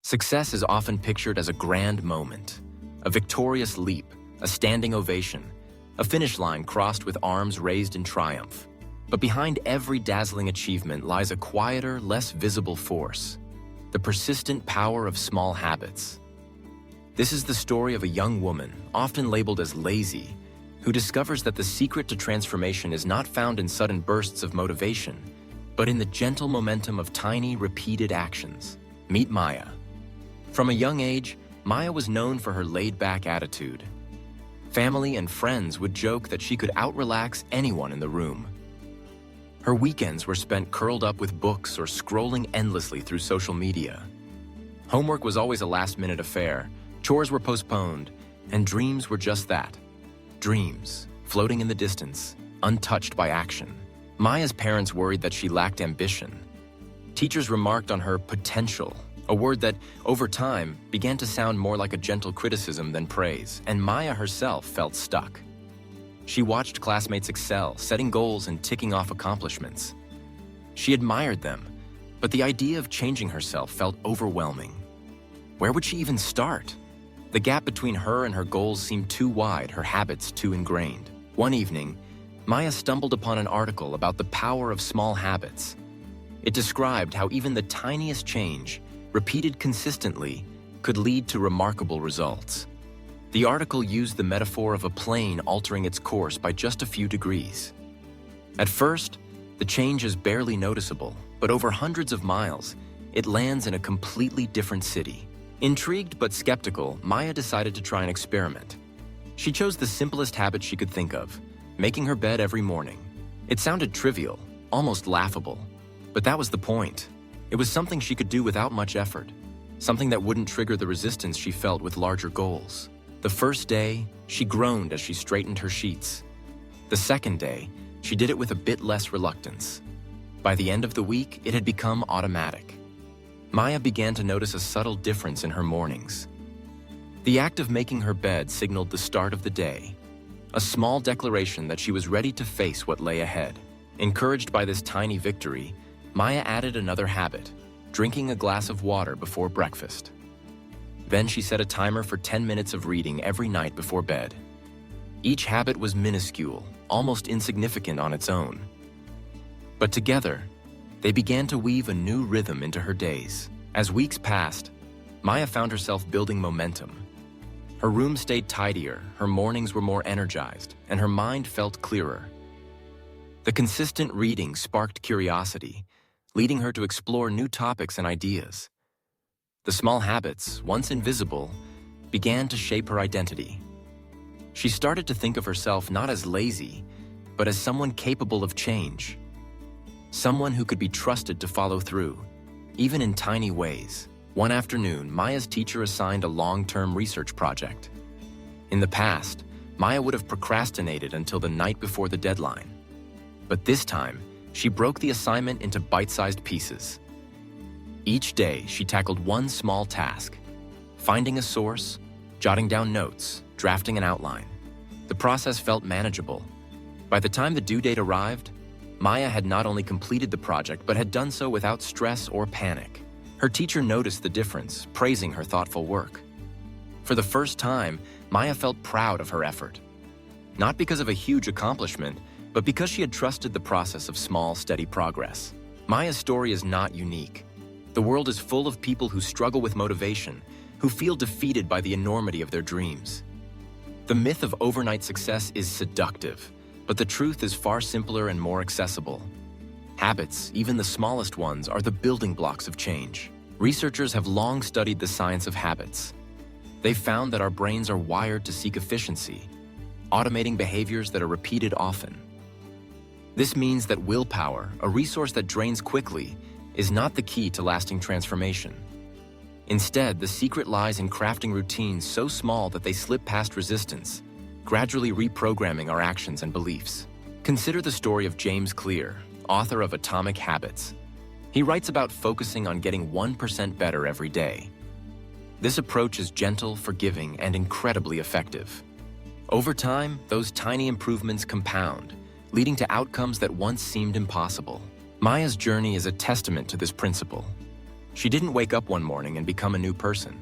Success is often pictured as a grand moment, a victorious leap, a standing ovation, a finish line crossed with arms raised in triumph. But behind every dazzling achievement lies a quieter, less visible force, the persistent power of small habits. This is the story of a young woman, often labeled as lazy, who discovers that the secret to transformation is not found in sudden bursts of motivation, but in the gentle momentum of tiny, repeated actions. Meet Maya. From a young age, Maya was known for her laid-back attitude. Family and friends would joke that she could out-relax anyone in the room. Her weekends were spent curled up with books or scrolling endlessly through social media. Homework was always a last-minute affair, chores were postponed, and dreams were just that. Dreams, floating in the distance, untouched by action. Maya's parents worried that she lacked ambition. Teachers remarked on her potential, a word that, over time, began to sound more like a gentle criticism than praise, and Maya herself felt stuck. She watched classmates excel, setting goals and ticking off accomplishments. She admired them, but the idea of changing herself felt overwhelming. Where would she even start? The gap between her and her goals seemed too wide, her habits too ingrained. One evening, Maya stumbled upon an article about the power of small habits. It described how even the tiniest change, repeated consistently, could lead to remarkable results. The article used the metaphor of a plane altering its course by just a few degrees. At first, the change is barely noticeable, but over hundreds of miles, it lands in a completely different city. Intrigued but skeptical, Maya decided to try an experiment. She chose the simplest habit she could think of, making her bed every morning. It sounded trivial, almost laughable, but that was the point. It was something she could do without much effort, something that wouldn't trigger the resistance she felt with larger goals. The first day, she groaned as she straightened her sheets. The second day, she did it with a bit less reluctance. By the end of the week, it had become automatic. Maya began to notice a subtle difference in her mornings. The act of making her bed signaled the start of the day, a small declaration that she was ready to face what lay ahead. Encouraged by this tiny victory, Maya added another habit, drinking a glass of water before breakfast. Then she set a timer for 10 minutes of reading every night before bed. Each habit was minuscule, almost insignificant on its own. But together, they began to weave a new rhythm into her days. As weeks passed, Maya found herself building momentum. Her room stayed tidier, her mornings were more energized, and her mind felt clearer. The consistent reading sparked curiosity, leading her to explore new topics and ideas. The small habits, once invisible, began to shape her identity. She started to think of herself not as lazy, but as someone capable of change. Someone who could be trusted to follow through, even in tiny ways. One afternoon, Maya's teacher assigned a long-term research project. In the past, Maya would have procrastinated until the night before the deadline. But this time, she broke the assignment into bite-sized pieces. Each day, she tackled one small task, finding a source, jotting down notes, drafting an outline. The process felt manageable. By the time the due date arrived, Maya had not only completed the project, but had done so without stress or panic. Her teacher noticed the difference, praising her thoughtful work. For the first time, Maya felt proud of her effort. Not because of a huge accomplishment, but because she had trusted the process of small, steady progress. Maya's story is not unique. The world is full of people who struggle with motivation, who feel defeated by the enormity of their dreams. The myth of overnight success is seductive, but the truth is far simpler and more accessible. Habits, even the smallest ones, are the building blocks of change. Researchers have long studied the science of habits. They've found that our brains are wired to seek efficiency, automating behaviors that are repeated often. This means that willpower, a resource that drains quickly, is not the key to lasting transformation. Instead, the secret lies in crafting routines so small that they slip past resistance, gradually reprogramming our actions and beliefs. Consider the story of James Clear, author of Atomic Habits. He writes about focusing on getting 1% better every day. This approach is gentle, forgiving, and incredibly effective. Over time, those tiny improvements compound, leading to outcomes that once seemed impossible. Maya's journey is a testament to this principle. She didn't wake up one morning and become a new person.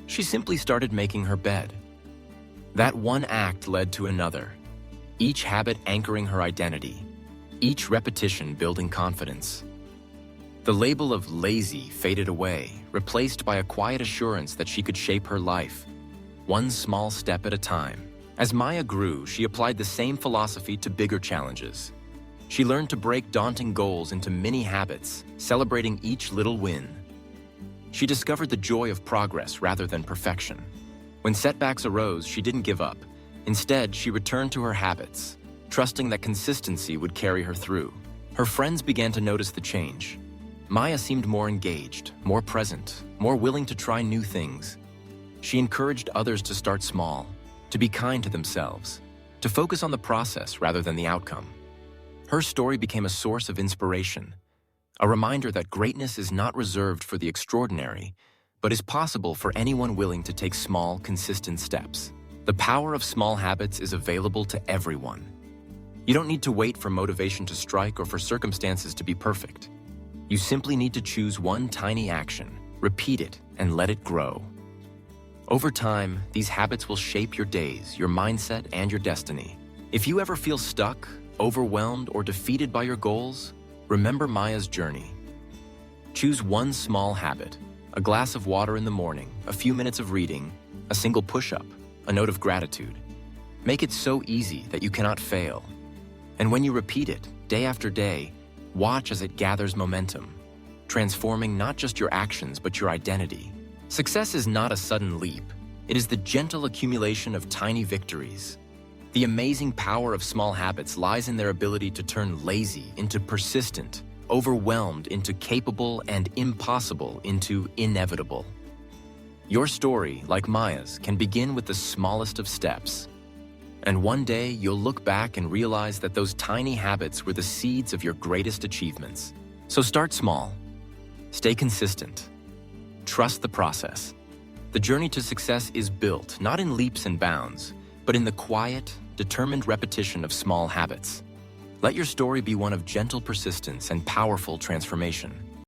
She simply started making her bed. That one act led to another, each habit anchoring her identity, each repetition building confidence. The label of lazy faded away, replaced by a quiet assurance that she could shape her life, one small step at a time. As Maya grew, she applied the same philosophy to bigger challenges. She learned to break daunting goals into mini habits, celebrating each little win. She discovered the joy of progress rather than perfection. When setbacks arose, she didn't give up. Instead, she returned to her habits, trusting that consistency would carry her through. Her friends began to notice the change. Maya seemed more engaged, more present, more willing to try new things. She encouraged others to start small, to be kind to themselves, to focus on the process rather than the outcome. Her story became a source of inspiration, a reminder that greatness is not reserved for the extraordinary, but is possible for anyone willing to take small, consistent steps. The power of small habits is available to everyone. You don't need to wait for motivation to strike or for circumstances to be perfect. You simply need to choose one tiny action, repeat it, and let it grow. Over time, these habits will shape your days, your mindset, and your destiny. If you ever feel stuck, overwhelmed, or defeated by your goals, remember Maya's journey. Choose one small habit, a glass of water in the morning, a few minutes of reading, a single push-up, a note of gratitude. Make it so easy that you cannot fail. And when you repeat it, day after day, watch as it gathers momentum, transforming not just your actions but your identity. Success is not a sudden leap. It is the gentle accumulation of tiny victories. The amazing power of small habits lies in their ability to turn lazy into persistent, overwhelmed into capable, and impossible into inevitable. Your story, like Maya's, can begin with the smallest of steps. And one day, you'll look back and realize that those tiny habits were the seeds of your greatest achievements. So start small. Stay consistent. Trust the process. The journey to success is built not in leaps and bounds, but in the quiet, determined repetition of small habits. Let your story be one of gentle persistence and powerful transformation.